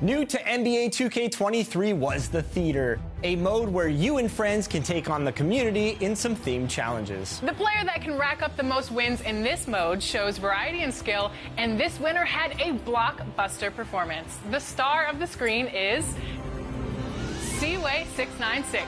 New to NBA 2K23 was the Theater, a mode where you and friends can take on the community in some themed challenges. The player that can rack up the most wins in this mode shows variety and skill, and this winner had a blockbuster performance. The star of the screen is Seaway696.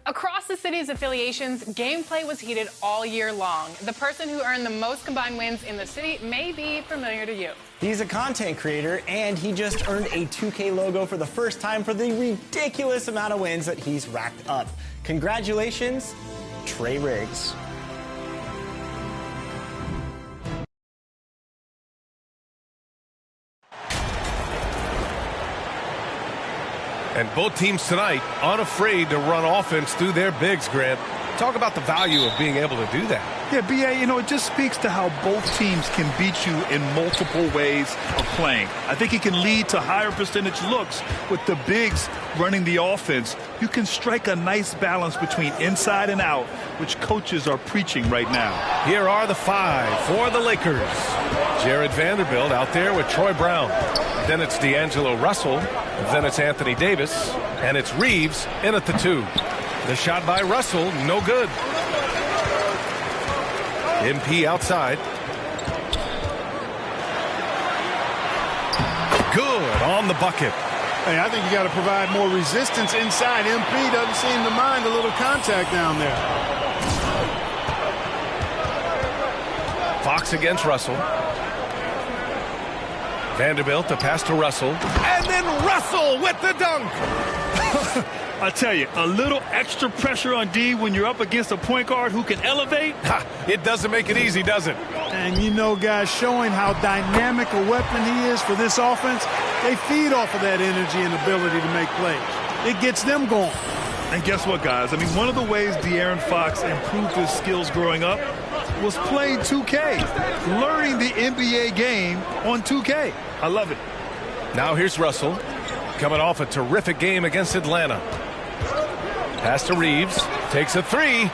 Across the city's affiliations, gameplay was heated all year long. The person who earned the most combined wins in the city may be familiar to you. He's a content creator, and he just earned a 2K logo for the first time for the ridiculous amount of wins that he's racked up. Congratulations, Trey Riggs. And both teams tonight unafraid to run offense through their bigs, Grant. Talk about the value of being able to do that. Yeah, B.A., it just speaks to how both teams can beat you in multiple ways of playing. I think it can lead to higher percentage looks with the bigs running the offense. You can strike a nice balance between inside and out, which coaches are preaching right now. Here are the five for the Lakers. Jared Vanderbilt out there with Troy Brown. Then it's D'Angelo Russell. Then it's Anthony Davis. And it's Reeves in at the 2. The shot by Russell, no good. MP outside. Good on the bucket. Hey, I think you got to provide more resistance inside. MP doesn't seem to mind a little contact down there. Fox against Russell. Vanderbilt, the pass to Russell. And then Russell with the dunk. I tell you, a little extra pressure on D when you're up against a point guard who can elevate. It doesn't make it easy, does it? And guys, showing how dynamic a weapon he is for this offense, they feed off of that energy and ability to make plays. It gets them going. And guess what, guys? One of the ways De'Aaron Fox improved his skills growing up was playing 2K, learning the NBA game on 2K. I love it. Now here's Russell, coming off a terrific game against Atlanta. Pass to Reeves, takes a 3.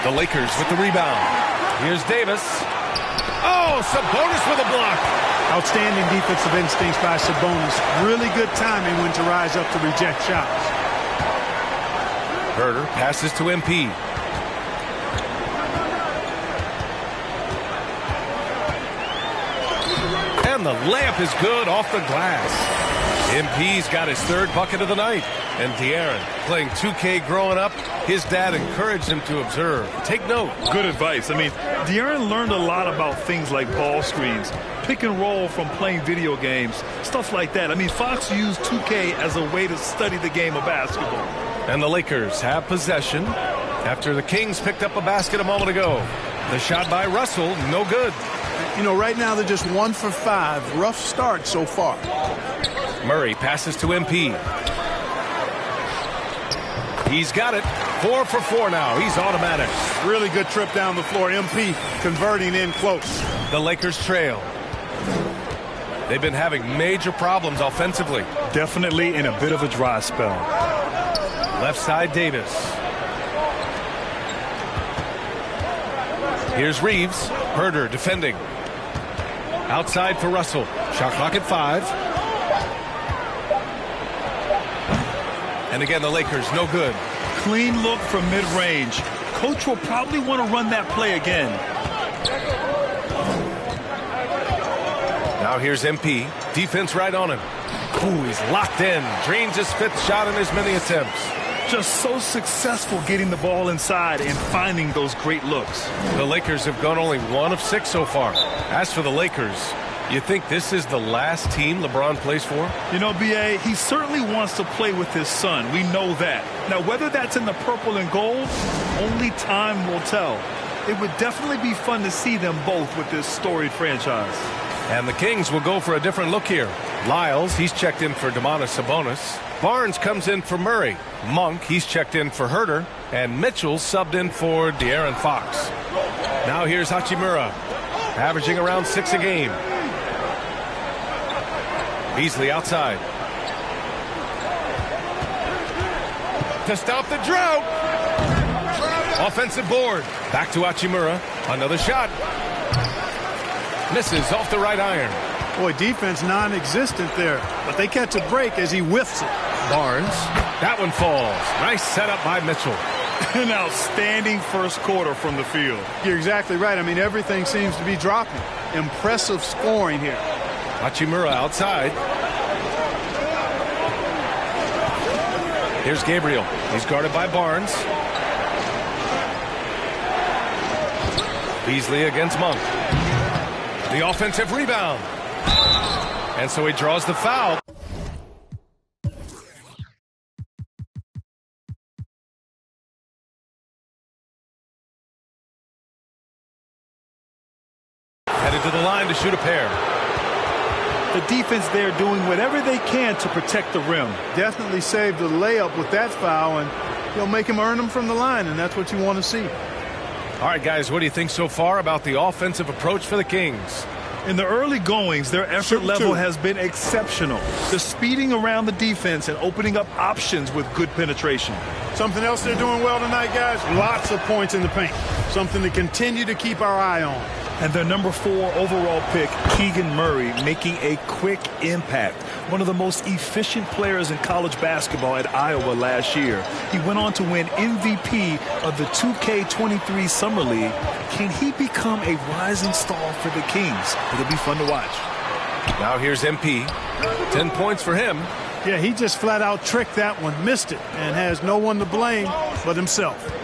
The Lakers with the rebound. Here's Davis. Oh, Sabonis with a block. Outstanding defensive instincts by Sabonis. Really good timing when to rise up to reject shots. Herder passes to MP. And the layup is good off the glass. MP's got his 3rd bucket of the night. And De'Aaron, playing 2K growing up, his dad encouraged him to observe. Take note. Good advice. De'Aaron learned a lot about things like ball screens, pick and roll from playing video games, stuff like that. Fox used 2K as a way to study the game of basketball. And the Lakers have possession after the Kings picked up a basket a moment ago. The shot by Russell, no good. Right now they're just 1 for 5. Rough start so far. Murray passes to MP. He's got it. 4 for 4 now. He's automatic. Really good trip down the floor. MP converting in close. The Lakers trail. They've been having major problems offensively. Definitely in a bit of a dry spell. Left side, Davis. Here's Reeves. Herder defending. Outside for Russell. Shot clock at 5. And again, the Lakers, no good. Clean look from mid-range. Coach will probably want to run that play again. Now here's MP. Defense right on him. Ooh, he's locked in. Drains his 5th shot in as many attempts. Just so successful getting the ball inside and finding those great looks. The Lakers have gone only 1 of 6 so far. As for the Lakers, you think this is the last team LeBron plays for? B.A., he certainly wants to play with his son. We know that. Now, whether that's in the purple and gold, only time will tell. It would definitely be fun to see them both with this storied franchise. And the Kings will go for a different look here. Lyles, he's checked in for Domantas Sabonis. Barnes comes in for Murray. Monk, he's checked in for Herder. And Mitchell subbed in for De'Aaron Fox. Now here's Hachimura, averaging around 6 a game. Beasley outside. To stop the drought. Offensive board. Back to Hachimura. Another shot. Misses off the right iron. Boy, defense non-existent there, but they catch a break as he whiffs it. Barnes, that one falls. Nice setup by Mitchell. An outstanding first quarter from the field. You're exactly right. I mean, everything seems to be dropping. Impressive scoring here. Hachimura outside. Here's Gabriel. He's guarded by Barnes. Beasley against Monk. The offensive rebound. And so he draws the foul. Headed to the line to shoot a pair. The defense there doing whatever they can to protect the rim. Definitely saved the layup with that foul, and he'll make him earn them from the line, and that's what you want to see. All right, guys, what do you think so far about the offensive approach for the Kings? In the early goings, their effort level has been exceptional. They're speeding around the defense and opening up options with good penetration. Something else they're doing well tonight, guys, lots of points in the paint. Something to continue to keep our eye on. And their number 4 overall pick, Keegan Murray, making a quick impact. One of the most efficient players in college basketball at Iowa last year. He went on to win MVP of the 2K23 Summer League. Can he become a rising star for the Kings? It'll be fun to watch. Now here's MP. 10 points for him. Yeah, he just flat out tricked that one, missed it, and has no one to blame but himself.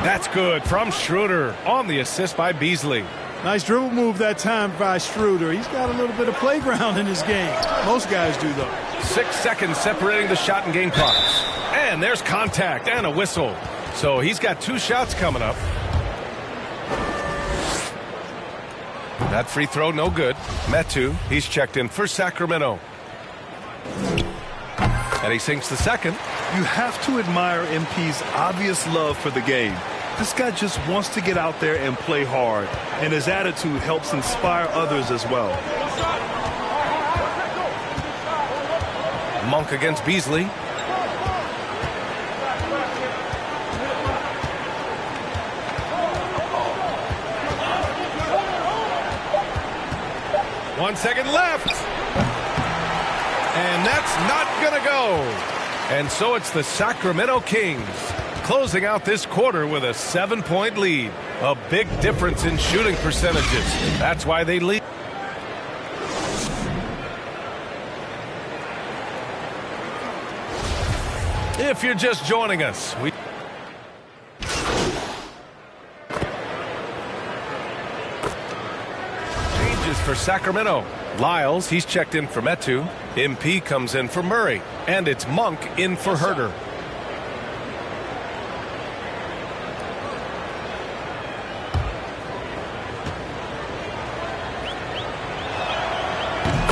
That's good from Schroeder on the assist by Beasley. Nice dribble move that time by Schroeder. He's got a little bit of playground in his game. Most guys do, though. 6 seconds separating the shot and game clocks. And there's contact and a whistle. So he's got 2 shots coming up. That free throw no good. Metu, he's checked in for Sacramento. And he sinks the second. You have to admire MP's obvious love for the game. This guy just wants to get out there and play hard, and his attitude helps inspire others as well. Monk against Beasley. One second left. And that's not going to go. And so it's the Sacramento Kings closing out this quarter with a 7-point lead. A big difference in shooting percentages. That's why they lead. If you're just joining us, changes for Sacramento. Lyles, he's checked in for Metu. MP comes in for Murray. And it's Monk in for Herter.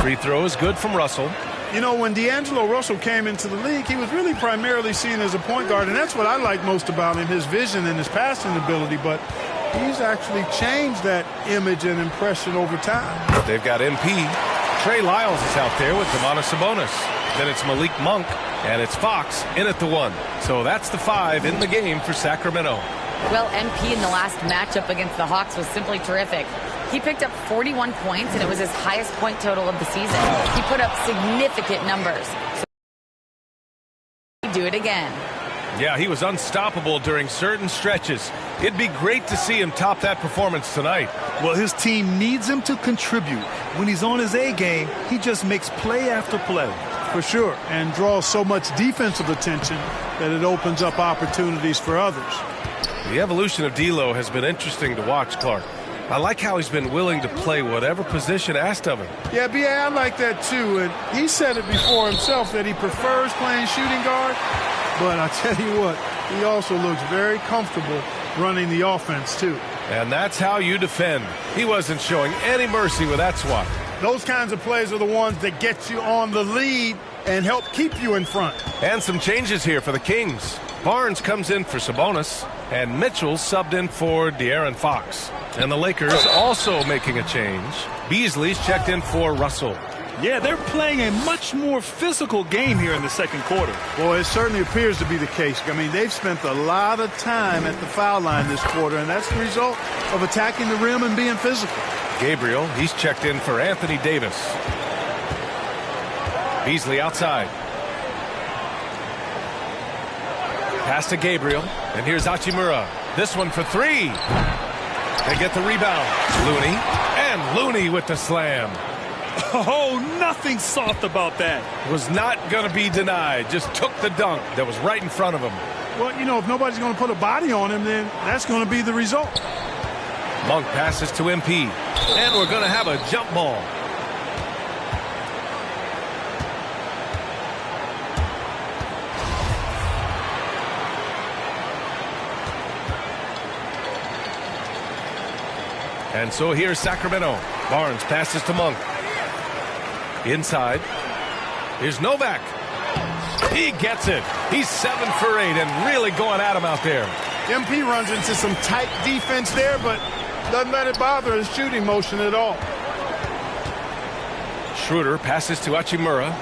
Free throw is good from Russell. You know, when D'Angelo Russell came into the league, he was really primarily seen as a point guard, and that's what I like most about him, his vision and his passing ability, but he's actually changed that image and impression over time. They've got MP. Trey Lyles is out there with Domantas Sabonis. Then it's Malik Monk, and it's Fox in at the 1. So that's the 5 in the game for Sacramento. Well, MP in the last matchup against the Hawks was simply terrific. He picked up 41 points, and it was his highest point total of the season. He put up significant numbers. So do it again. Yeah, he was unstoppable during certain stretches. It'd be great to see him top that performance tonight. Well, his team needs him to contribute. When he's on his A game, he just makes play after play. For sure, and draws so much defensive attention that it opens up opportunities for others. The evolution of D'Lo has been interesting to watch, Clark. I like how he's been willing to play whatever position asked of him. Yeah, B.A., I like that too. And he said it before himself that he prefers playing shooting guard. But I tell you what, he also looks very comfortable running the offense too. And that's how you defend. He wasn't showing any mercy with that swat. Those kinds of plays are the ones that get you on the lead and help keep you in front. And some changes here for the Kings. Barnes comes in for Sabonis, and Mitchell subbed in for De'Aaron Fox. And the Lakers also making a change. Beasley's checked in for Russell. Yeah, they're playing a much more physical game here in the second quarter. Well, it certainly appears to be the case. I mean, they've spent a lot of time at the foul line this quarter, and that's the result of attacking the rim and being physical. Gabriel, he's checked in for Anthony Davis. Beasley outside. Pass to Gabriel, and here's Hachimura. This one for three. They get the rebound. Looney, and Looney with the slam. Oh, nothing soft about that. Was not going to be denied. Just took the dunk that was right in front of him. Well, you know, if nobody's going to put a body on him, then that's going to be the result. Monk passes to MP, and we're going to have a jump ball. And so here's Sacramento. Barnes passes to Monk. Inside. Here's Novak. He gets it. He's 7 for 8 and really going at him out there. MP runs into some tight defense there, but doesn't let it bother his shooting motion at all. Schroeder passes to Hachimura.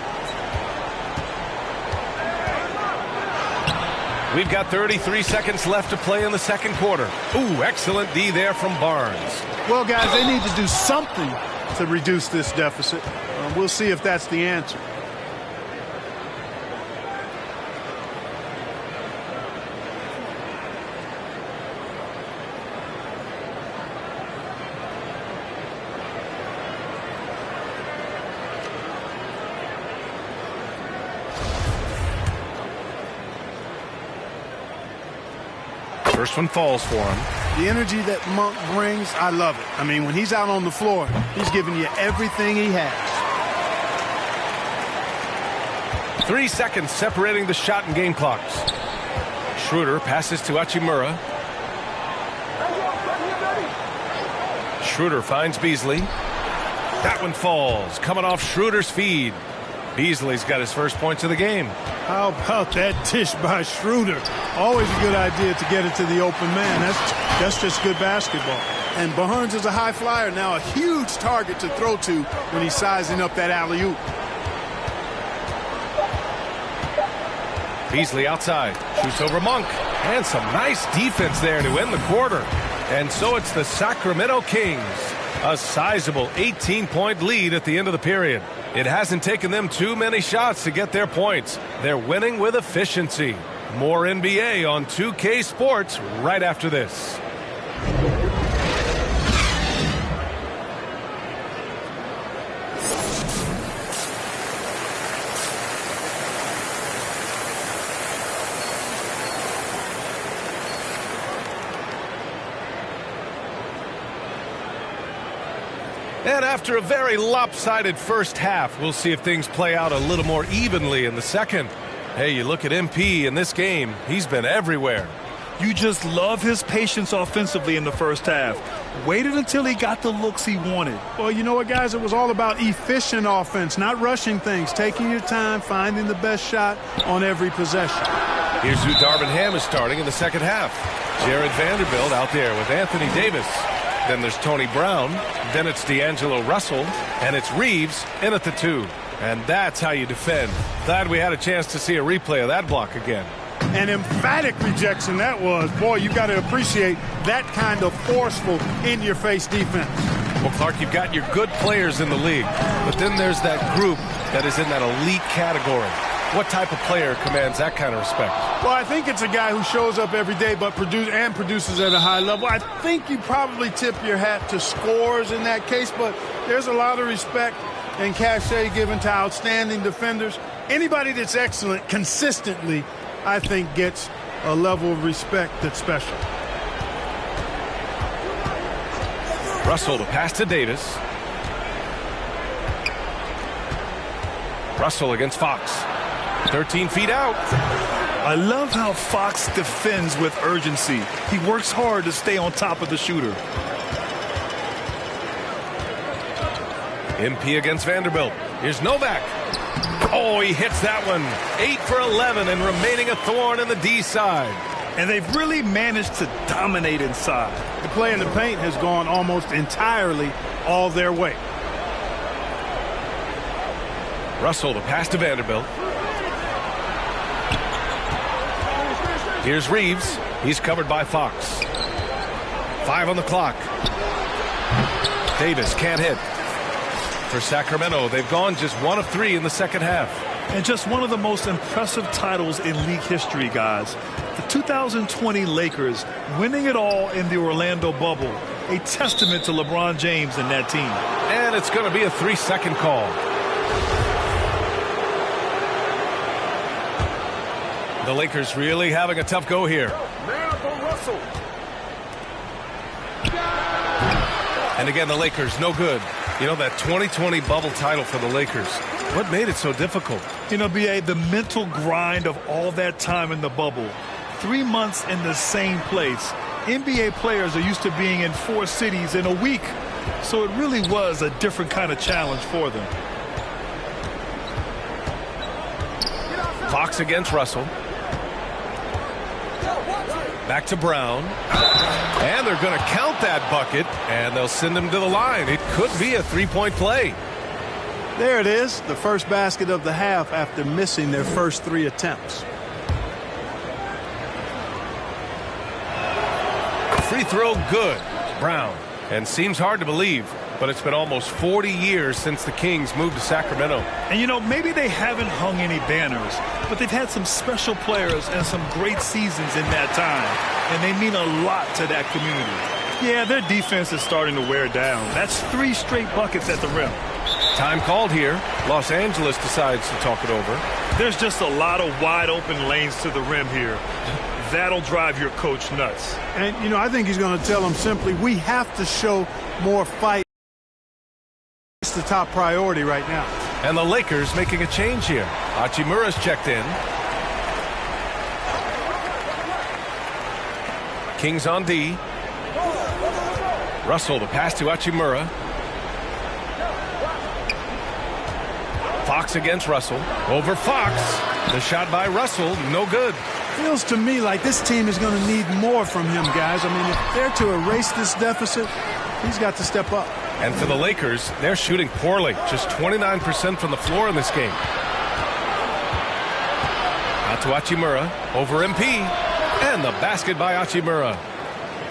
We've got 33 seconds left to play in the second quarter. Ooh, excellent D there from Barnes. Well, guys, they need to do something to reduce this deficit. We'll see if that's the answer. First one falls for him. The energy that Monk brings, I love it. I mean, when he's out on the floor, he's giving you everything he has. 3 seconds separating the shot and game clocks. Schroeder passes to Hachimura. Schroeder finds Beasley. That one falls, coming off Schroeder's feed. Beasley's got his first points of the game. How about that dish by Schroeder? Always a good idea to get it to the open man. That's just good basketball. And Barnes is a high flyer, now a huge target to throw to when he's sizing up that alley-oop. Beasley outside, shoots over Monk, and some nice defense there to end the quarter. And so it's the Sacramento Kings, a sizable 18-point lead at the end of the period. It hasn't taken them too many shots to get their points. They're winning with efficiency. More NBA on 2K Sports right after this. And after a very lopsided first half, we'll see if things play out a little more evenly in the second. Hey, you look at MP in this game, he's been everywhere. You just love his patience offensively in the first half. Waited until he got the looks he wanted. Well, you know what, guys? It was all about efficient offense, not rushing things, taking your time, finding the best shot on every possession. Here's who Darvin Ham is starting in the second half. Jared Vanderbilt out there with Anthony Davis. Then there's Tony Brown. Then it's D'Angelo Russell. And it's Reeves in at the 2. And that's how you defend. Glad we had a chance to see a replay of that block again. An emphatic rejection that was. Boy, you got to appreciate that kind of forceful, in-your-face defense. Well, Clark, you've got your good players in the league. But then there's that group that is in that elite category. What type of player commands that kind of respect? Well, I think it's a guy who shows up every day but produces at a high level. I think you probably tip your hat to scores in that case, but there's a lot of respect and cachet given to outstanding defenders. Anybody that's excellent consistently, I think, gets a level of respect that's special. Russell, the pass to Davis. Russell against Fox. 13 feet out. I love how Fox defends with urgency. He works hard to stay on top of the shooter. MP against Vanderbilt. Here's Novak. Oh, he hits that one. 8 for 11 and remaining a thorn in the D side. And they've really managed to dominate inside. The play in the paint has gone almost entirely all their way. Russell, the pass to Vanderbilt. Here's Reeves. He's covered by Fox. 5 on the clock. Davis can't hit. For Sacramento, they've gone just 1 of 3 in the second half. And just one of the most impressive titles in league history, guys. The 2020 Lakers winning it all in the Orlando bubble. A testament to LeBron James and that team. And it's going to be a 3-second call. The Lakers really having a tough go here. Russell. And again, the Lakers, no good. You know, that 2020 bubble title for the Lakers. What made it so difficult? You know, B.A., the mental grind of all that time in the bubble. 3 months in the same place. NBA players are used to being in 4 cities in a week. So it really was a different kind of challenge for them. Fox against Russell. Back to Brown. And they're going to count that bucket, and they'll send him to the line. It could be a 3-point play. There it is, the first basket of the half after missing their first 3 attempts. Free throw good. Brown. And seems hard to believe, but it's been almost 40 years since the Kings moved to Sacramento. And, you know, maybe they haven't hung any banners, but they've had some special players and some great seasons in that time, and they mean a lot to that community. Yeah, their defense is starting to wear down. That's 3 straight buckets at the rim. Time called here. Los Angeles decides to talk it over. There's just a lot of wide open lanes to the rim here. That'll drive your coach nuts. And, you know, I think he's going to tell them simply, we have to show more fight. It's the top priority right now. And the Lakers making a change here. Hachimura's checked in. Kings on D. Russell, the pass to Hachimura. Fox against Russell. Over Fox. The shot by Russell, no good. Feels to me like this team is going to need more from him, guys. I mean, if they're to erase this deficit, he's got to step up. And for the Lakers, they're shooting poorly. Just 29% from the floor in this game. Out to Hachimura. Over MP. And the basket by Hachimura.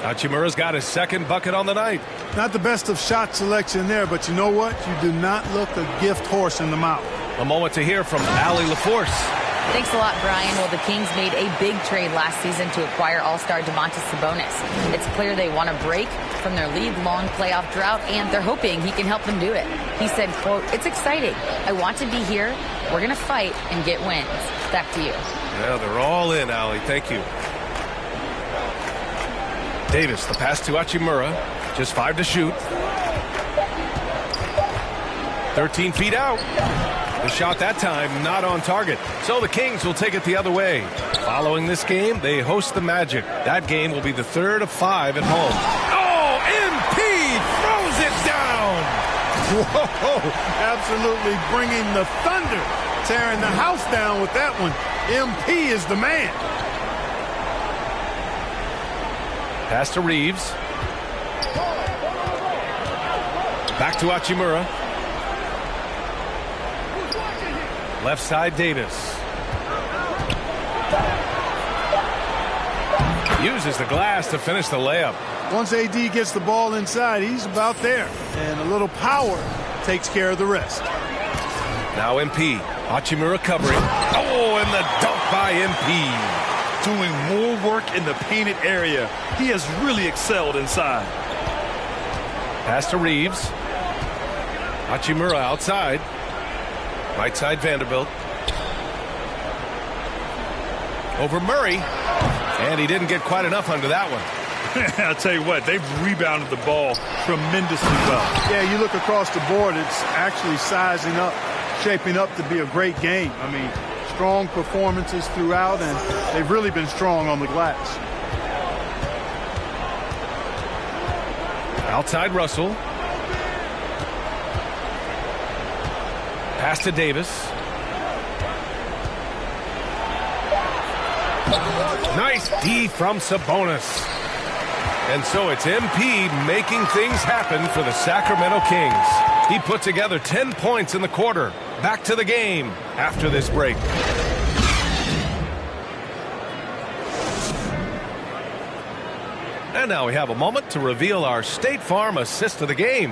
Hachimura's got his second bucket on the night. Not the best of shot selection there, but you know what? You do not look a gift horse in the mouth. A moment to hear from Allie LaForce. Thanks a lot, Brian. Well, the Kings made a big trade last season to acquire all-star Domantas Sabonis. It's clear they want to break from their league-long playoff drought, and they're hoping he can help them do it. He said, quote, "It's exciting. I want to be here. We're going to fight and get wins." Back to you. Yeah, they're all in, Allie. Thank you. Davis, the pass to Hachimura. Just 5 to shoot. 13 feet out. The shot that time not on target. So the Kings will take it the other way. Following this game, they host the Magic. That game will be the 3rd of 5 at home. Oh, MP throws it down. Whoa, absolutely bringing the thunder. Tearing the house down with that one. MP is the man. Pass to Reeves. Back to Hachimura. Left side, Davis. Uses the glass to finish the layup. Once AD gets the ball inside, he's about there. And a little power takes care of the rest. Now MP. Hachimura covering. Oh, and the dunk by MP. Doing more work in the painted area. He has really excelled inside. Pass to Reeves. Hachimura outside. Right side, Vanderbilt. Over Murray. And he didn't get quite enough under that one. I'll tell you what, they've rebounded the ball tremendously well. Yeah, you look across the board, it's actually sizing up, shaping up to be a great game. I mean, strong performances throughout, and they've really been strong on the glass. Outside Russell. Pass to Davis. Nice D from Sabonis. And so it's MP making things happen for the Sacramento Kings. He put together 10 points in the quarter. Back to the game after this break. And now we have a moment to reveal our State Farm assist of the game.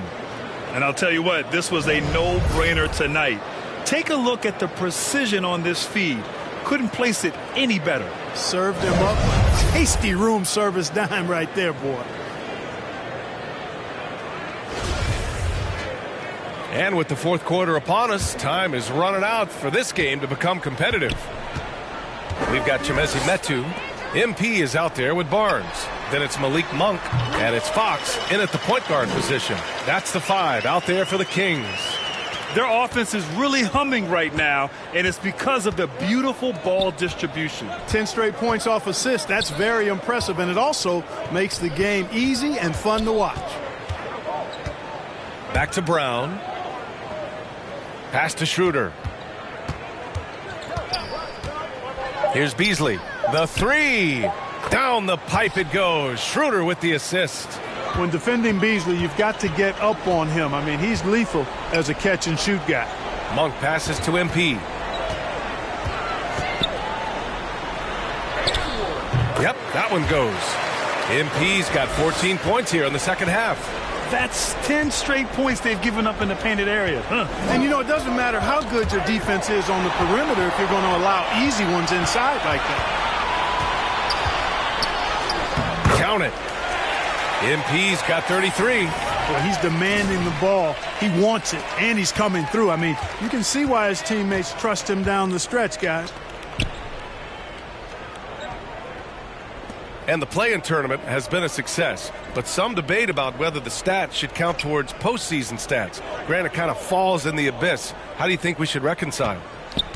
And I'll tell you what, this was a no-brainer tonight. Take a look at the precision on this feed. Couldn't place it any better. Served him up. Tasty room service dime right there, boy. And with the fourth quarter upon us, time is running out for this game to become competitive. We've got Chimezi Metu. MP is out there with Barnes. Then it's Malik Monk, and it's Fox in at the point guard position. That's the 5 out there for the Kings. Their offense is really humming right now, and it's because of the beautiful ball distribution. 10 straight points off assists. That's very impressive, and it also makes the game easy and fun to watch. Back to Brown. Pass to Schroeder. Here's Beasley. The 3. Down the pipe it goes. Schroeder with the assist. When defending Beasley, you've got to get up on him. I mean, he's lethal as a catch-and-shoot guy. Monk passes to MP. Yep, that one goes. MP's got 14 points here in the second half. That's 10 straight points they've given up in the painted area. And, you know, it doesn't matter how good your defense is on the perimeter if you're going to allow easy ones inside like that. Count it. MP's got 33. Well, he's demanding the ball. He wants it, and he's coming through. I mean, you can see why his teammates trust him down the stretch, guys. And the play-in tournament has been a success, but some debate about whether the stats should count towards postseason stats. Granted, it kind of falls in the abyss. How do you think we should reconcile?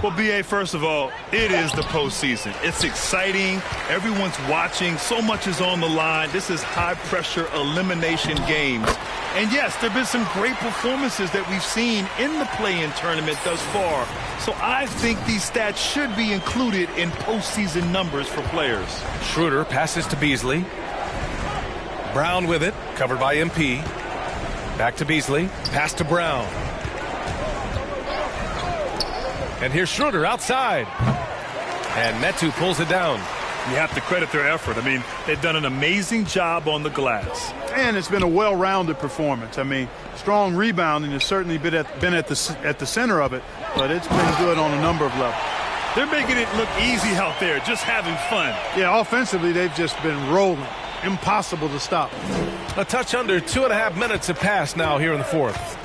Well, B.A., first of all, it is the postseason. It's exciting. Everyone's watching. So much is on the line. This is high-pressure elimination games. And, yes, there have been some great performances that we've seen in the play-in tournament thus far. So I think these stats should be included in postseason numbers for players. Schroeder passes to Beasley. Brown with it, covered by MP. Back to Beasley. Pass to Brown. And here's Schroeder outside. And Metu pulls it down. You have to credit their effort. I mean, they've done an amazing job on the glass. And it's been a well-rounded performance. I mean, strong rebounding has certainly been at the center of it, but it's been good on a number of levels. They're making it look easy out there, just having fun. Yeah, offensively, they've just been rolling. Impossible to stop. A touch under 2.5 minutes have passed now here in the fourth.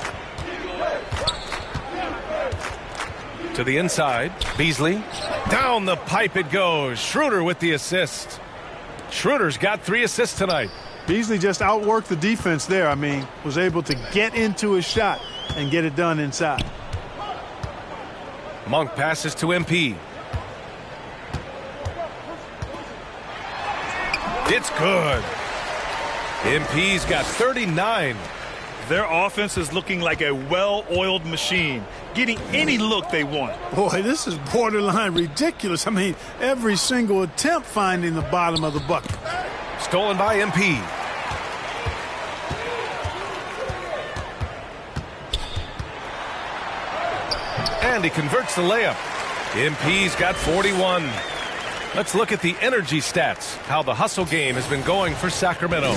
To the inside, Beasley. Down the pipe it goes. Schroeder with the assist. Schroeder's got 3 assists tonight. Beasley just outworked the defense there. I mean, was able to get into his shot and get it done inside. Monk passes to MP. It's good. MP's got 39. Their offense is looking like a well-oiled machine, getting any look they want. Boy, this is borderline ridiculous. I mean, every single attempt finding the bottom of the bucket. Stolen by MP. And he converts the layup. MP's got 41. Let's look at the energy stats, how the hustle game has been going for Sacramento.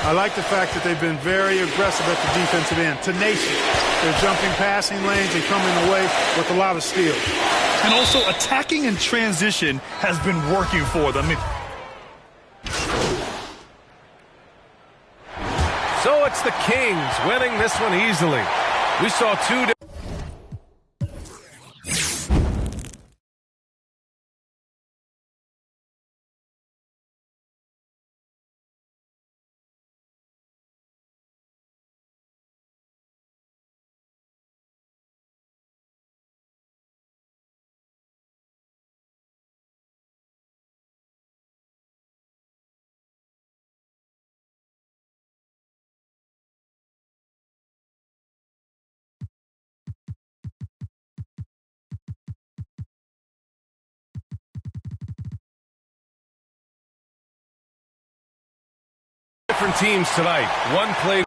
I like the fact that they've been very aggressive at the defensive end, tenacious. They're jumping passing lanes and coming away with a lot of steals. And also attacking in transition has been working for them. So it's the Kings winning this one easily. We saw 2 different teams tonight. One played.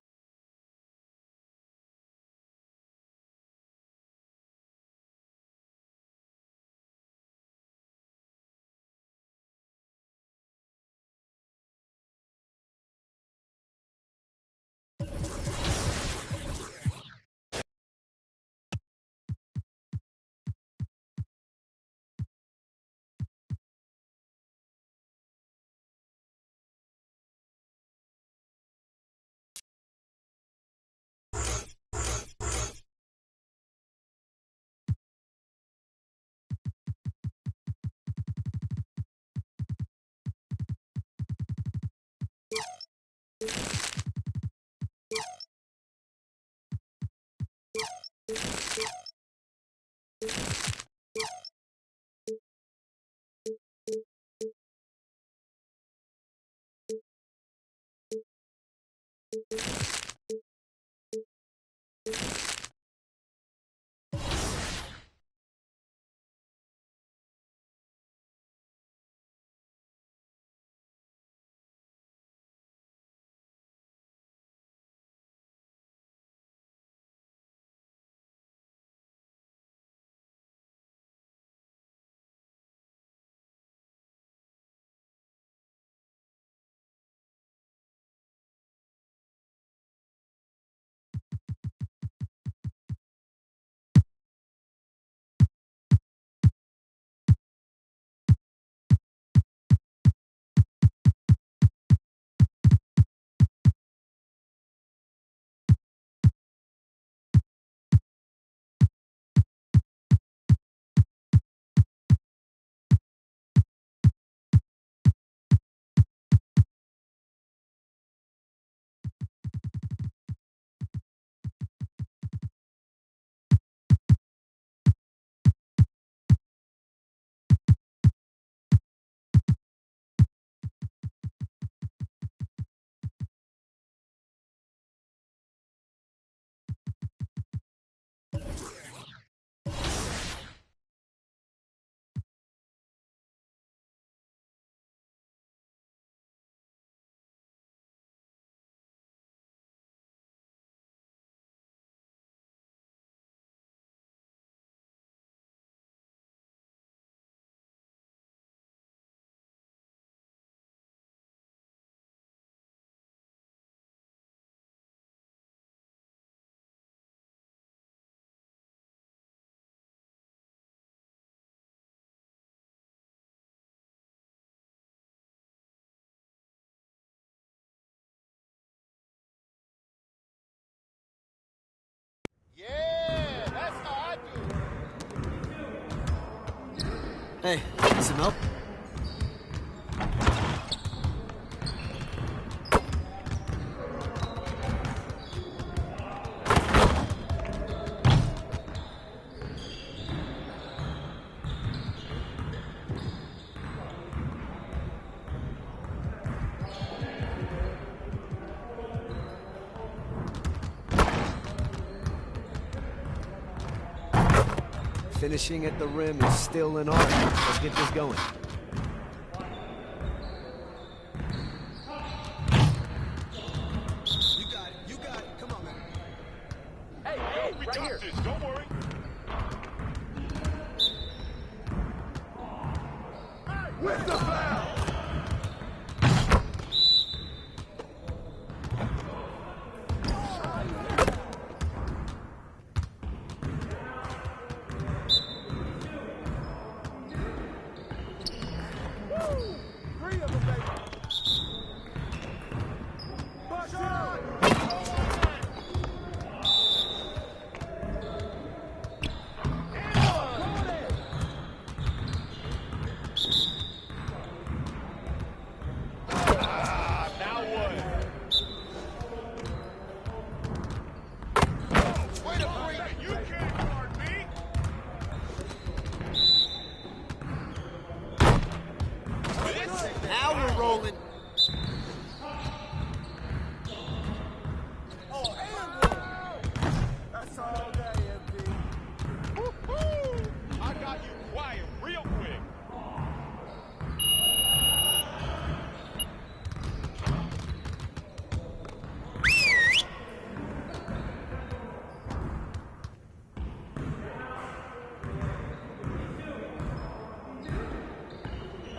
Hey, need some help? Finishing at the rim is still an art. Let's get this going. You got it. You got it. Come on, man. Hey, we got this. Don't worry. With the foul.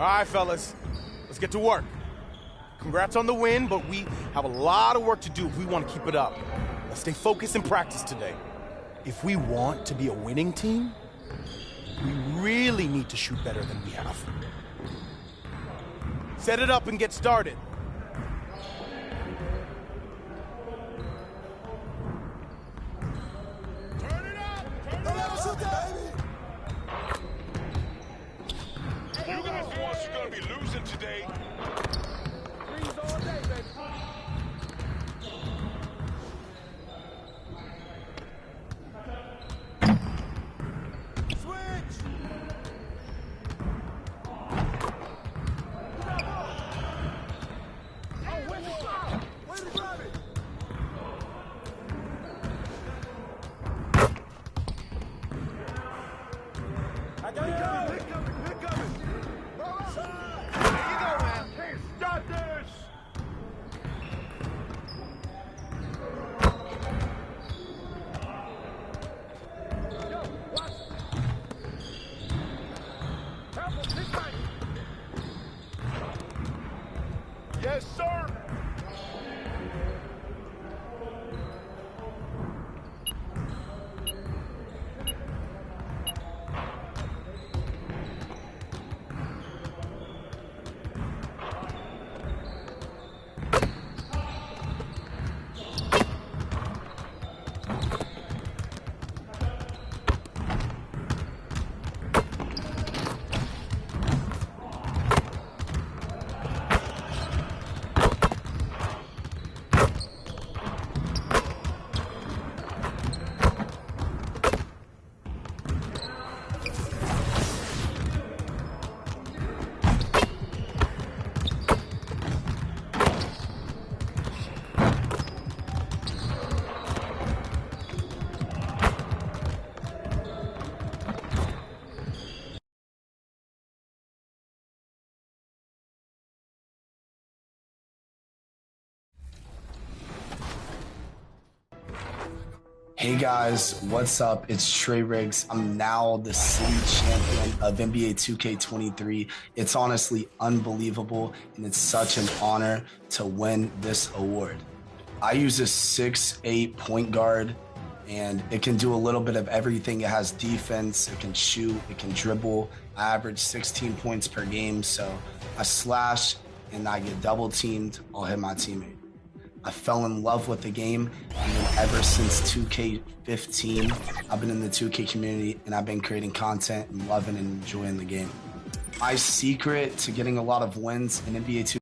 All right, fellas, let's get to work. Congrats on the win, but we have a lot of work to do if we want to keep it up. Let's stay focused in practice today. If we want to be a winning team, we really need to shoot better than we have. Set it up and get started. Turn it up! Turn it up, baby! You guys the ones who's gonna be losing today. Threes all day, baby. Yes, sir. Hey guys, what's up? It's Trey Riggs. I'm now the city champion of NBA 2K23. It's honestly unbelievable, and it's such an honor to win this award. I use a 6'8" point guard, and it can do a little bit of everything. It has defense, it can shoot, it can dribble. I average 16 points per game, so I slash and I get double teamed, I'll hit my teammate. I fell in love with the game, and then ever since 2K15, I've been in the 2K community, and I've been creating content and loving and enjoying the game. My secret to getting a lot of wins in NBA 2K.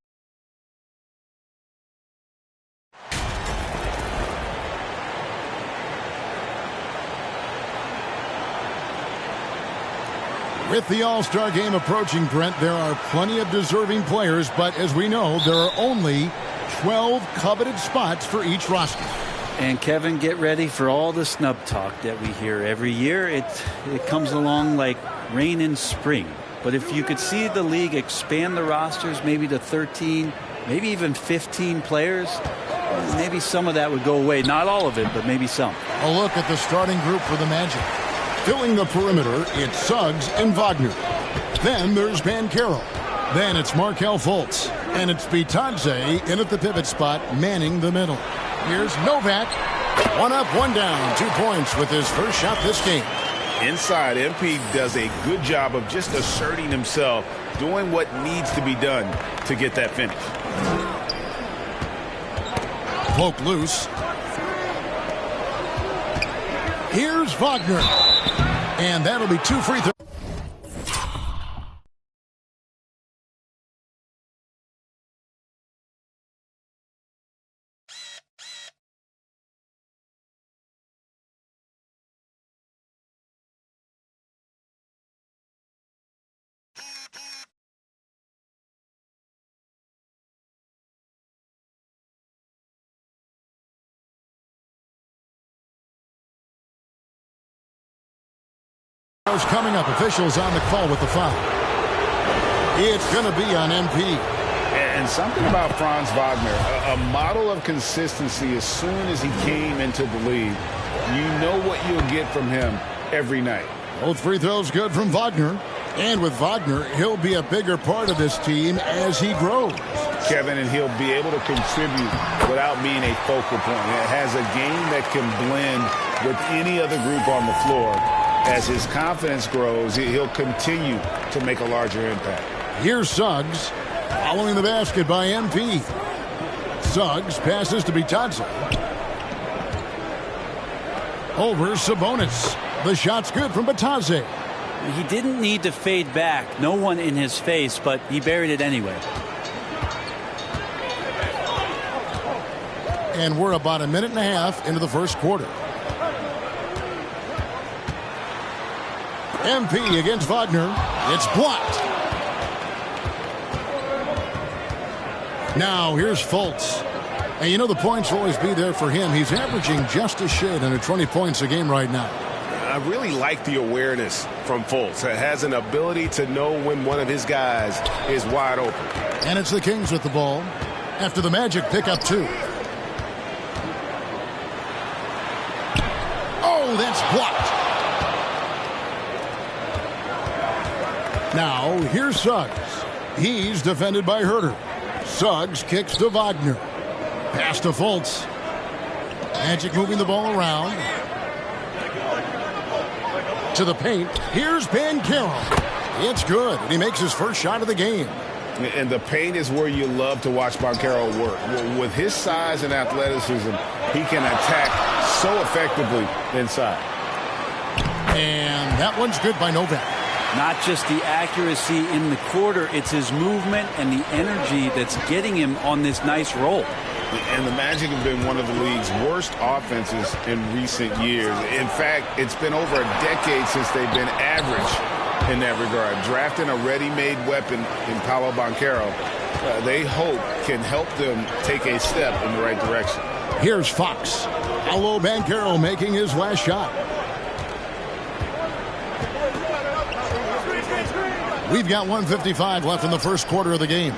With the All-Star game approaching, Brent, there are plenty of deserving players, but as we know, there are only 12 coveted spots for each roster. And Kevin, get ready for all the snub talk that we hear every year. It comes along like rain in spring. But if you could see the league expand the rosters maybe to 13, maybe even 15 players, maybe some of that would go away. Not all of it, but maybe some. A look at the starting group for the Magic. Filling the perimeter, it's Suggs and Wagner. Then there's Mycareer. Then it's Markelle Fultz. And it's Bitadze in at the pivot spot, manning the middle. Here's Novak. One up, one down. 2 points with his first shot this game. Inside, MP does a good job of just asserting himself, doing what needs to be done to get that finish. Poke loose. Here's Wagner. And that'll be 2 free throws. Coming up, officials on the call with the foul. It's going to be on MP. And something about Franz Wagner, a model of consistency. As soon as he came into the league, you know what you'll get from him every night. Both free throws good from Wagner. And with Wagner, he'll be a bigger part of this team as he grows. Kevin, and he'll be able to contribute without being a focal point. It has a game that can blend with any other group on the floor. As his confidence grows, he'll continue to make a larger impact. Here's Suggs, following the basket by MP. Suggs passes to Bitadze. Over Sabonis. The shot's good from Bitadze. He didn't need to fade back. No one in his face, but he buried it anyway. And we're about a minute and a half into the first quarter. MP against Wagner. It's blocked. Now here's Fultz. And you know the points will always be there for him. He's averaging just a shade under 20 points a game right now. I really like the awareness from Fultz. It has an ability to know when one of his guys is wide open. And it's the Kings with the ball after the Magic pick up 2. Oh, that's blocked. Now, here's Suggs. He's defended by Herter. Suggs kicks to Wagner. Pass to Fultz. Magic moving the ball around. To the paint. Here's Mycareer. It's good. And he makes his first shot of the game. And the paint is where you love to watch Mycareer work. With his size and athleticism, he can attack so effectively inside. And that one's good by Novak. Not just the accuracy in the quarter, it's his movement and the energy that's getting him on this nice roll. And the Magic have been one of the league's worst offenses in recent years. In fact, it's been over a decade since they've been average in that regard. Drafting a ready-made weapon in Paolo Banchero, they hope can help them take a step in the right direction. Here's Fox. Paolo Banchero making his last shot. We've got 1:55 left in the first quarter of the game.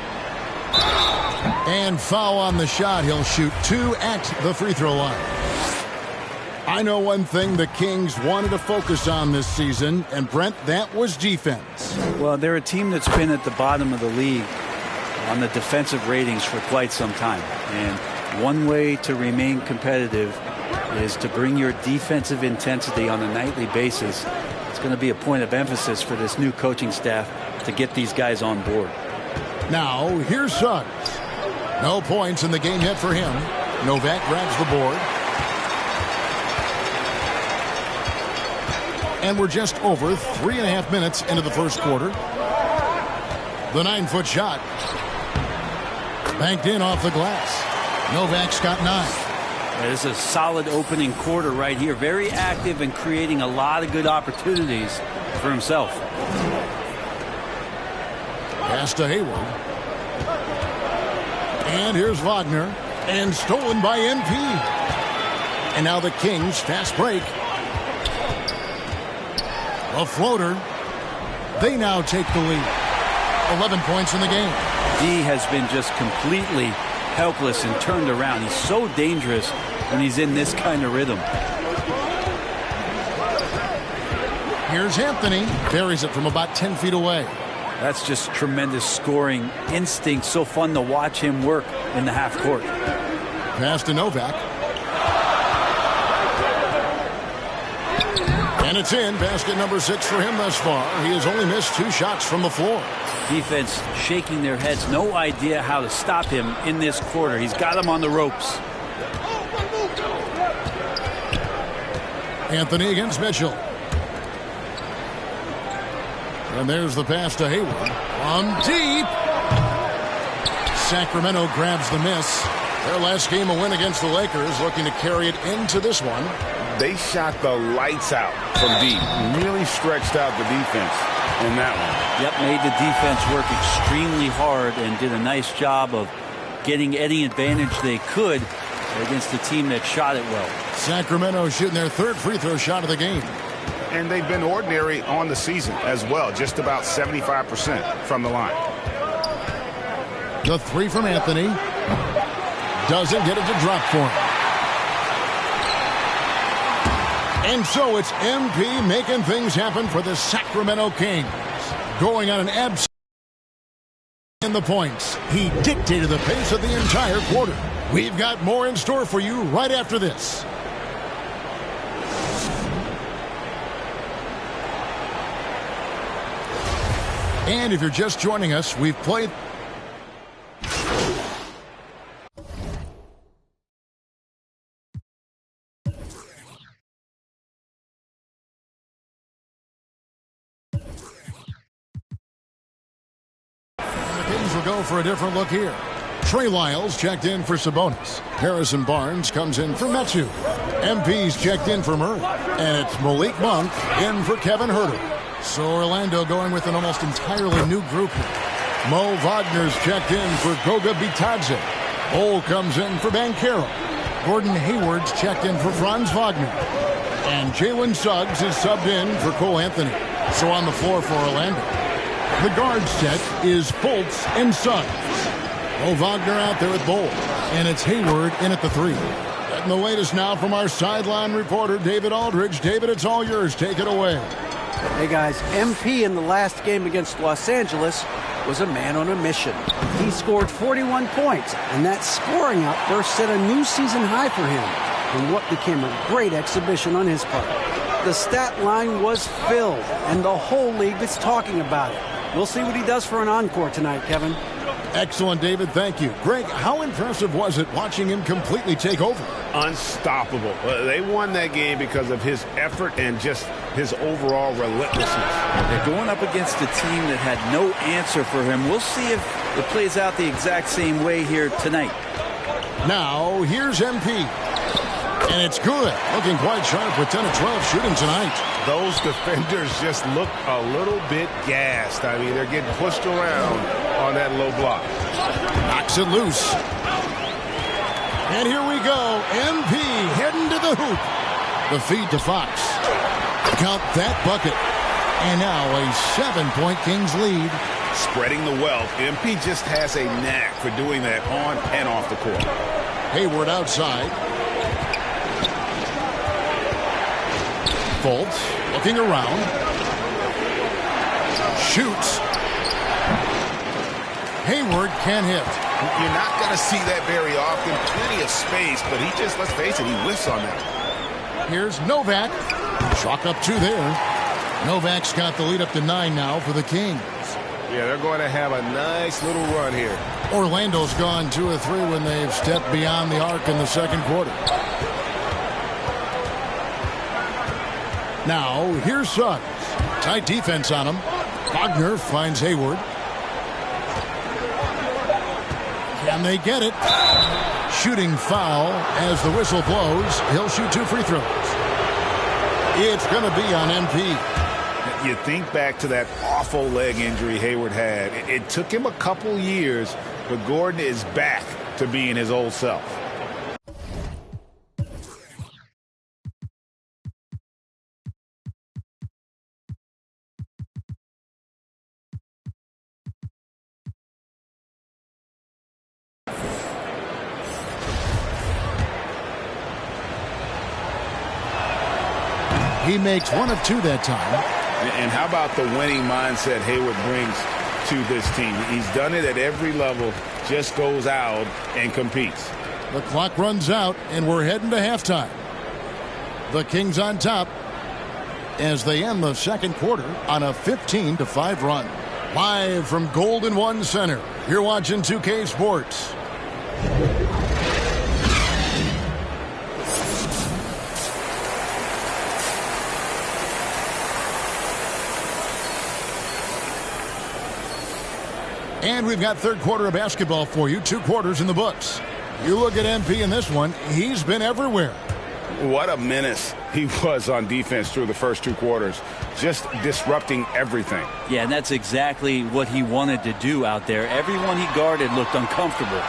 And foul on the shot. He'll shoot 2 at the free throw line. I know one thing the Kings wanted to focus on this season, and Brent, that was defense. Well, they're a team that's been at the bottom of the league on the defensive ratings for quite some time. And one way to remain competitive is to bring your defensive intensity on a nightly basis. It's going to be a point of emphasis for this new coaching staff to get these guys on board. Now, here's Suggs. No points in the game yet for him. Novak grabs the board. And we're just over 3.5 minutes into the first quarter. The 9-foot shot. Banked in off the glass. Novak's got 9. It's a solid opening quarter right here. Very active and creating a lot of good opportunities for himself. Pass to Hayward. And here's Wagner. And stolen by MP. And now the Kings fast break. A floater. They now take the lead. 11 points in the game. D has been just completely helpless and turned around. He's so dangerous when he's in this kind of rhythm. Here's Anthony. Buries it from about 10 feet away. That's just tremendous scoring instinct. So fun to watch him work in the half court. Pass to Novak. And it's in. Basket number 6 for him thus far. He has only missed 2 shots from the floor. Defense shaking their heads. No idea how to stop him in this quarter. He's got him on the ropes. Anthony against Mitchell. And there's the pass to Hayward. From deep. Sacramento grabs the miss. Their last game a win against the Lakers, looking to carry it into this one. They shot the lights out from deep. Really stretched out the defense in that one. Yep, made the defense work extremely hard and did a nice job of getting any advantage they could against the team that shot it well. Sacramento shooting their 3rd free throw shot of the game. And they've been ordinary on the season as well, just about 75% from the line. The 3 from Anthony. Doesn't get it to drop for him. And so it's MP making things happen for the Sacramento Kings. going on an abs in the points. He dictated the pace of the entire quarter. We've got more in store for you right after this. And if you're just joining us, we've played will go for a different look here. Trey Lyles checked in for Sabonis. Harrison Barnes comes in for Metu. MP's checked in for Murray. And it's Malik Monk in for Kevin Huerter. So Orlando going with an almost entirely new group here. Mo Wagner's checked in for Goga Bitadze. Ole comes in for Mycareer. Gordon Hayward's checked in for Franz Wagner. And Jalen Suggs is subbed in for Cole Anthony. So on the floor for Orlando, the guard set is Fultz and Suggs. Mo Wagner out there at Bowl. And it's Hayward in at the 3. And the latest now from our sideline reporter, David Aldridge. David, it's all yours. Take it away. Hey, guys. MP in the last game against Los Angeles was a man on a mission. He scored 41 points, and that scoring outburst set a new season high for him in what became a great exhibition on his part. The stat line was filled, and the whole league is talking about it. We'll see what he does for an encore tonight, Kevin. Excellent, David. Thank you. Greg, how impressive was it watching him completely take over? Unstoppable. They won that game because of his effort and just his overall relentlessness. They're going up against a team that had no answer for him. We'll see if it plays out the exact same way here tonight. Now, here's MP. And it's good. Looking quite sharp with 10 of 12 shooting tonight. Those defenders just look a little bit gassed. I mean, they're getting pushed around on that low block. Knocks it loose. And here we go. MP heading to the hoop. The feed to Fox. Count that bucket. And now a 7-point Kings lead. Spreading the wealth. MP just has a knack for doing that on and off the court. Hayward outside. Fultz looking around. Shoots. Hayward can't hit. You're not going to see that very often. Plenty of space, but he just, let's face it, he whiffs on that. Here's Novak. Chalk up 2 there. Novak's got the lead up to 9 now for the Kings. Yeah, they're going to have a nice little run here. Orlando's gone 2 of 3 when they've stepped beyond the arc in the second quarter. Now, here's Suggs. Tight defense on him. Wagner finds Hayward. Can they get it? Shooting foul as the whistle blows. He'll shoot 2 free throws. It's going to be on MP. You think back to that awful leg injury Hayward had. It took him a couple years, but Gordon is back to being his old self. He makes 1 of 2 that time. And how about the winning mindset Hayward brings to this team? He's done it at every level, just goes out and competes. The clock runs out, and we're heading to halftime. The Kings on top as they end the second quarter on a 15-5 run. Live from Golden One Center, you're watching 2K Sports. And we've got third quarter of basketball for you. 2 quarters in the books. You look at MP in this one, he's been everywhere. What a menace he was on defense through the first 2 quarters. Just disrupting everything. Yeah, and that's exactly what he wanted to do out there. Everyone he guarded looked uncomfortable.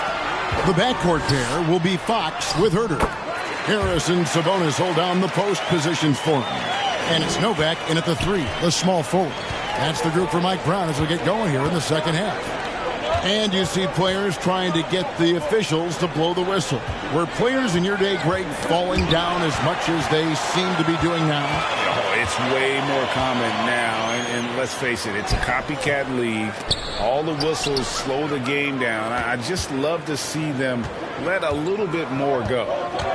The backcourt pair will be Fox with Huerter. Harris and Sabonis hold down the post positions for him. And it's Novak in at the 3, the small forward. That's the group for Mike Brown as we get going here in the second half. And you see players trying to get the officials to blow the whistle. Were players in your day, Greg, falling down as much as they seem to be doing now? Oh, it's way more common now. And let's face it, it's a copycat league. All the whistles slow the game down. I just love to see them let a little bit more go.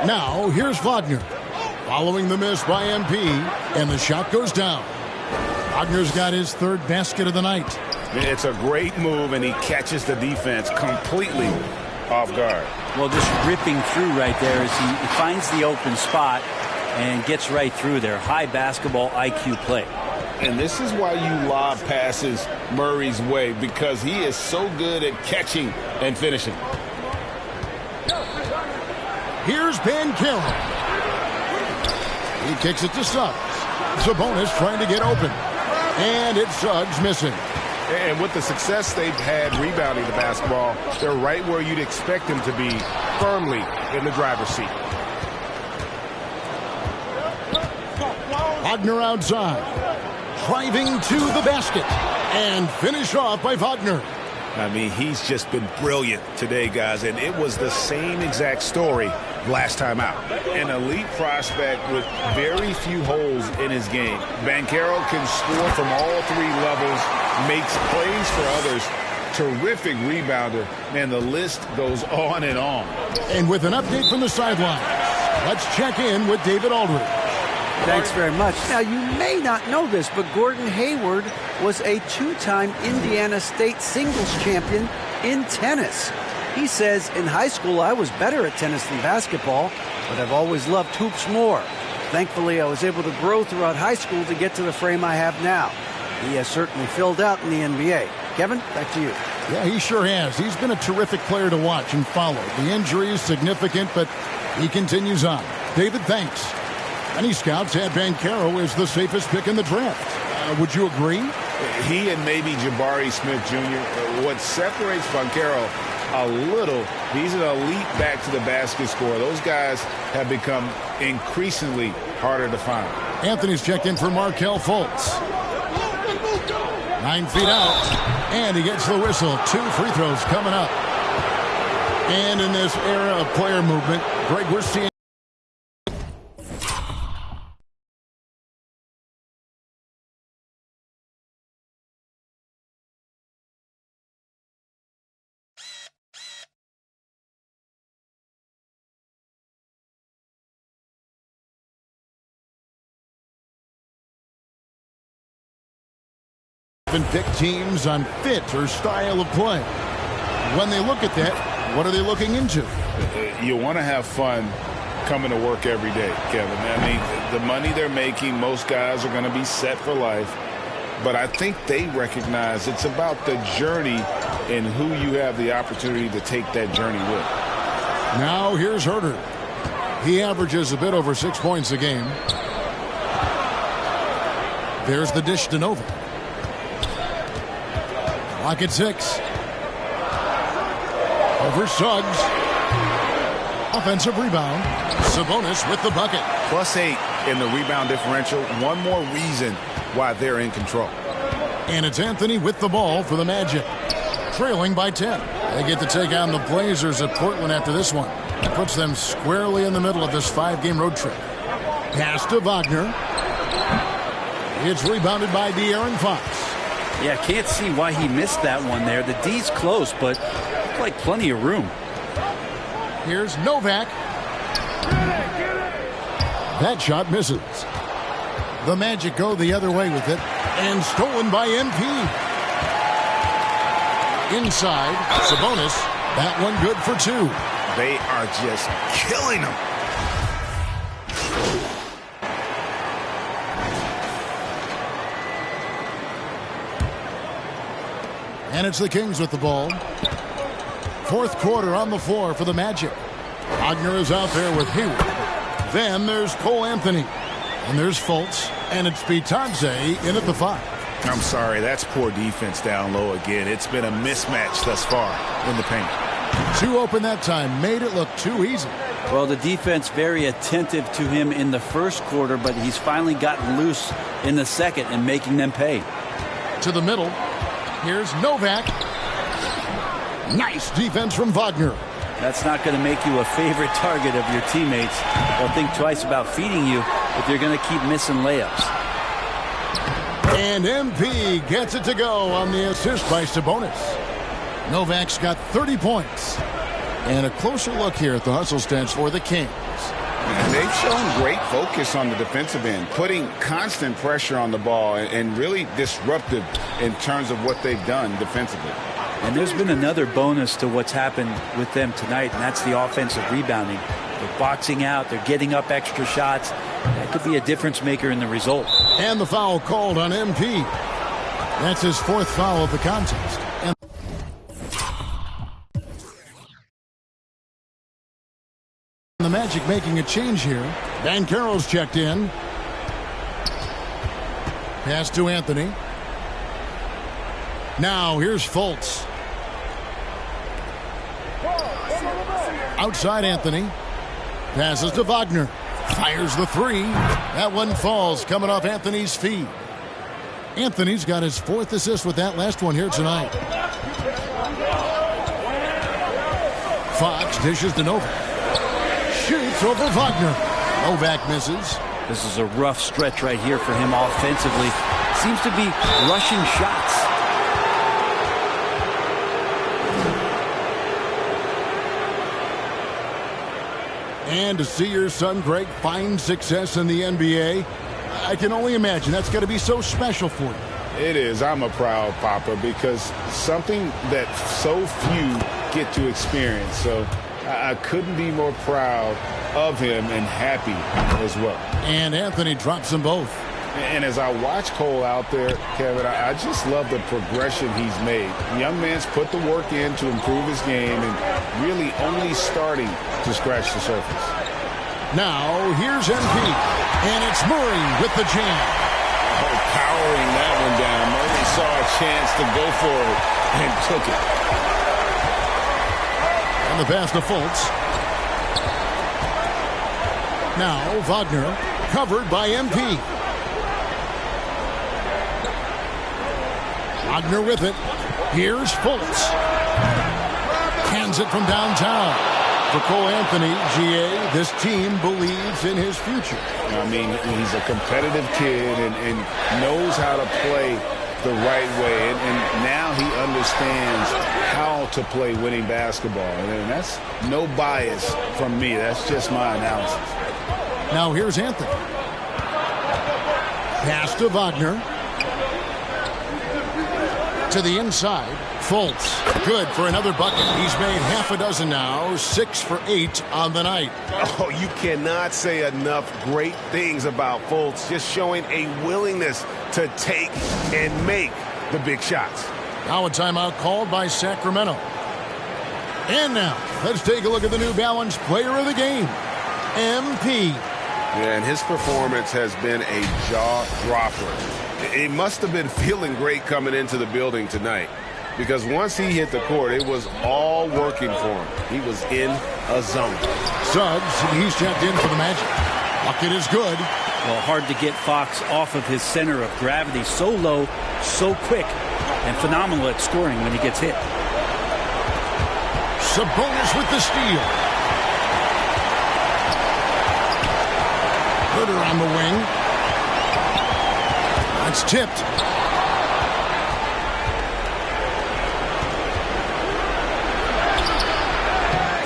Now, here's Wagner. Following the miss by MP, and the shot goes down. Wagner's got his third basket of the night. It's a great move, and he catches the defense completely off guard. Well, just ripping through right there as he finds the open spot and gets right through there. High basketball IQ play. And this is why you lob passes Murray's way, because he is so good at catching and finishing. Here's Mycareer. He kicks it to Suggs. Sabonis trying to get open. And it's Suggs missing. And with the success they've had rebounding the basketball, they're right where you'd expect them to be, firmly in the driver's seat. Wagner outside. Driving to the basket. And finished off by Wagner. I mean, he's just been brilliant today, guys, and it was the same exact story last time out. An elite prospect with very few holes in his game. Mycareer can score from all three levels, makes plays for others. Terrific rebounder. Man, the list goes on and on. And with an update from the sideline, let's check in with David Aldridge. Thanks very much. Now, you may not know this, but Gordon Hayward was a two-time Indiana State singles champion in tennis. He says, in high school, I was better at tennis than basketball, but I've always loved hoops more. Thankfully, I was able to grow throughout high school to get to the frame I have now. He has certainly filled out in the NBA. Kevin, back to you. Yeah, he sure has. He's been a terrific player to watch and follow. The injury is significant, but he continues on. David, thanks. Many scouts had Mycareer as the safest pick in the draft. Would you agree? He and maybe Jabari Smith Jr. What separates Mycareer a little, he's an elite back to the basket scorer. Those guys have become increasingly harder to find. Anthony's checked in for Markelle Fultz. 9 feet out, and he gets the whistle. 2 free throws coming up. And in this era of player movement, Greg, we're seeing pick teams on fit or style of play. When they look at that, what are they looking into? You want to have fun coming to work every day, Kevin. I mean, the money they're making, most guys are going to be set for life. But I think they recognize it's about the journey and who you have the opportunity to take that journey with. Now here's Herter. He averages a bit over 6 points a game. There's the dish to Nova. Clock at 6. Over Suggs. Offensive rebound. Sabonis with the bucket. +8 in the rebound differential. One more reason why they're in control. And it's Anthony with the ball for the Magic. Trailing by 10. They get to take on the Blazers at Portland after this one. That puts them squarely in the middle of this 5-game road trip. Pass to Wagner. It's rebounded by De'Aaron Fox. Yeah, can't see why he missed that one there. The D's close, but looked like plenty of room. Here's Novak. That shot misses. The Magic go the other way with it, and stolen by MP. Inside, Sabonis. That one good for 2. They are just killing them. And it's the Kings with the ball. Fourth quarter on the floor for the Magic. Wagner is out there with Hayward. Then there's Cole Anthony. And there's Fultz. And it's Bitadze in at the 5. I'm sorry, that's poor defense down low again. It's been a mismatch thus far in the paint. 2 open that time. Made it look too easy. Well, the defense very attentive to him in the first quarter, but he's finally gotten loose in the second and making them pay. To the middle. Here's Novak. Nice defense from Wagner. That's not going to make you a favorite target of your teammates. They'll think twice about feeding you if you're going to keep missing layups. And MP gets it to go on the assist by Sabonis. Novak's got 30 points. And a closer look here at the hustle stats for the Kings. And they've shown great focus on the defensive end, putting constant pressure on the ball and really disruptive in terms of what they've done defensively. And there's been another bonus to what's happened with them tonight, and that's the offensive rebounding. They're boxing out. They're getting up extra shots. That could be a difference maker in the result. And the foul called on MP. That's his 4th foul of the contest. And the Magic making a change here. Banchero's checked in. Pass to Anthony. Now here's Fultz. Outside Anthony. Passes to Wagner. Fires the 3. That one falls, coming off Anthony's feet. Anthony's got his 4th assist with that last one here tonight. Fox dishes to Novak. Shoots over Wagner. Novak misses. This is a rough stretch right here for him offensively. Seems to be rushing shots. And to see your son, Greg, find success in the NBA, I can only imagine that's going to be so special for you. It is. I'm a proud papa because something that so few get to experience. So I couldn't be more proud of him and happy as well. And Anthony drops them both. And as I watch Cole out there, Kevin, I just love the progression he's made. The young man's put the work in to improve his game and really only starting to scratch the surface. Now, here's MP. And it's Murray with the jam. Oh, powering that one down. Murray saw a chance to go for it and took it. And the pass to Fultz. Now, Wagner, covered by MP. Wagner with it. Here's Fultz. Hands it from downtown. For Cole Anthony, GA, this team believes in his future. I mean, he's a competitive kid and knows how to play the right way. And now he understands how to play winning basketball. And that's no bias from me. That's just my analysis. Now here's Anthony. Pass to Wagner. To the inside, Fultz. Good for another bucket. He's made half a dozen now, 6 for 8 on the night. Oh, you cannot say enough great things about Fultz, just showing a willingness to take and make the big shots. Now a timeout called by Sacramento. And now, let's take a look at the New Balance player of the game, MP. Yeah, and his performance has been a jaw-dropper. He must have been feeling great coming into the building tonight because once he hit the court, it was all working for him. He was in a zone. Suggs, he's checked in for the Magic. Bucket is good. Well, hard to get Fox off of his center of gravity. So low, so quick, and phenomenal at scoring when he gets hit. Sabonis with the steal. Herter on the wing. It's tipped.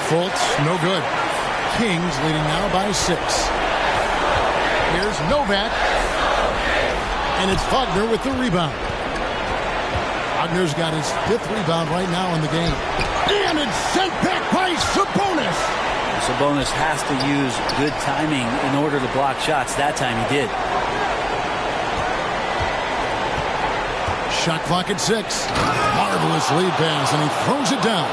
Fultz, no good. Kings leading now by 6. Here's Novak. And it's Wagner with the rebound. Wagner's got his 5th rebound right now in the game. And it's sent back by Sabonis. Sabonis has to use good timing in order to block shots. That time he did. Shot clock at 6. Marvelous lead pass, and he throws it down.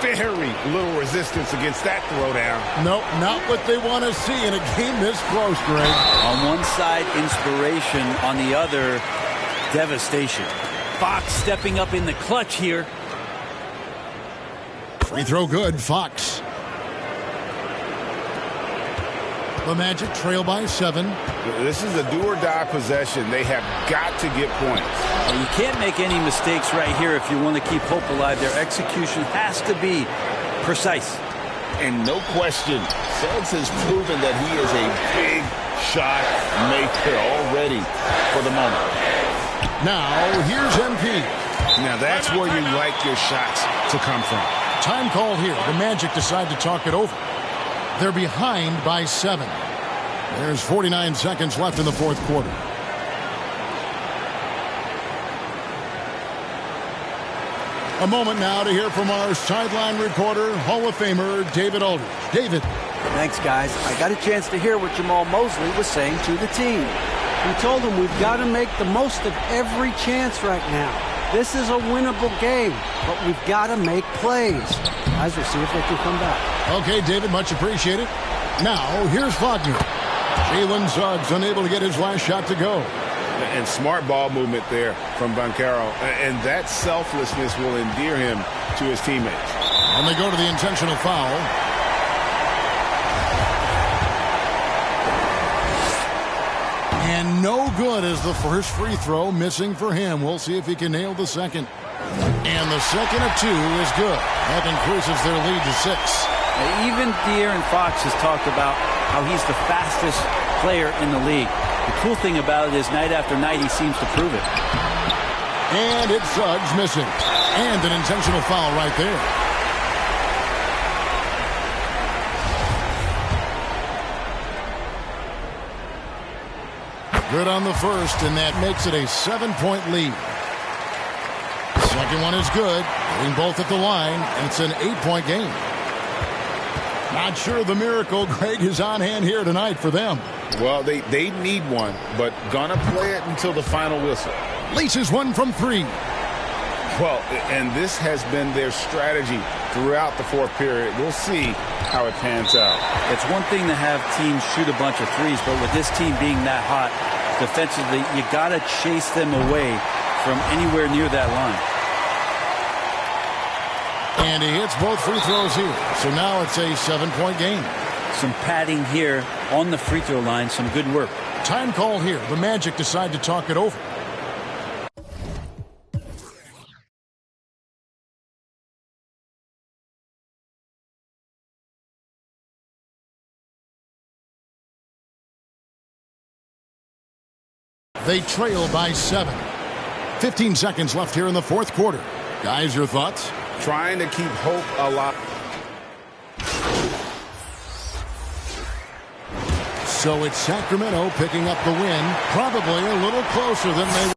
Very little resistance against that throwdown. Nope, not what they want to see in a game this close, Greg. On one side, inspiration. On the other, devastation. Fox stepping up in the clutch here. Free throw good, Fox. The Magic trail by 7. This is a do-or-die possession. They have got to get points. Well, you can't make any mistakes right here if you want to keep hope alive. Their execution has to be precise. And no question, Suggs has proven that he is a big shot maker already for the moment. Now, here's MP. Now, that's where you like your shots to come from. Time call here. The Magic decide to talk it over. They're behind by 7. There's 49 seconds left in the fourth quarter. A moment now to hear from our sideline reporter, Hall of Famer David Aldridge. David. Thanks, guys. I got a chance to hear what Jamal Mosley was saying to the team. He told them we've got to make the most of every chance right now. This is a winnable game, but we've got to make plays. Guys, we'll see if they can come back. Okay, David, much appreciated. Now, here's Wagner. Jalen Suggs unable to get his last shot to go. And smart ball movement there from Mycareer. And that selflessness will endear him to his teammates. And they go to the intentional foul. And no good as the first free throw missing for him. We'll see if he can nail the second. And the second of 2 is good. That increases their lead to 6. Even De'Aaron Fox has talked about how he's the fastest player in the league. The cool thing about it is night after night he seems to prove it. And it's Suggs missing. And an intentional foul right there. Good on the first, and that makes it a 7-point lead. Second one is good. Hitting both at the line, and it's an 8-point game. Not sure the miracle, Greg, is on hand here tonight for them. Well, they need one, but gonna play it until the final whistle. Laces one from 3. Well, and this has been their strategy throughout the fourth period. We'll see how it pans out. It's one thing to have teams shoot a bunch of threes, but with this team being that hot defensively, you got to chase them away from anywhere near that line. And he hits both free throws here. So now it's a 7-point game. Some padding here on the free throw line. Some good work. Time call here. The Magic decide to talk it over. They trail by 7. 15 seconds left here in the fourth quarter. Guys, your thoughts? Trying to keep hope alive. So it's Sacramento picking up the win, probably a little closer than they.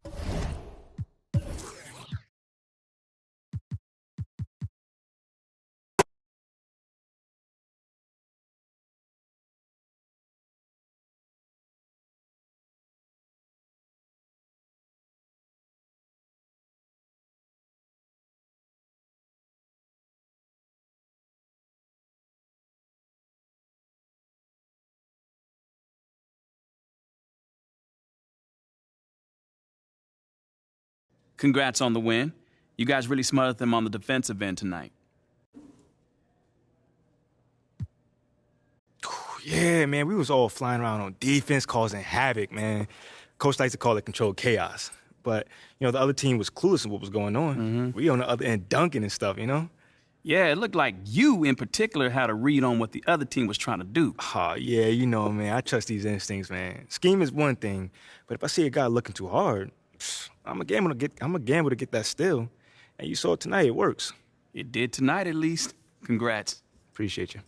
Congrats on the win. You guys really smothered them on the defensive end tonight. Yeah, man, we was all flying around on defense, causing havoc, man. Coach likes to call it controlled chaos. But, you know, the other team was clueless of what was going on. We on the other end dunking and stuff, you know? Yeah, it looked like you in particular had a read on what the other team was trying to do. Oh, yeah, you know, man, I trust these instincts, man. Scheme is one thing, but if I see a guy looking too hard, I'm a gamble to get that steal. And you saw it tonight, it works. It did tonight, at least. Congrats. Appreciate you.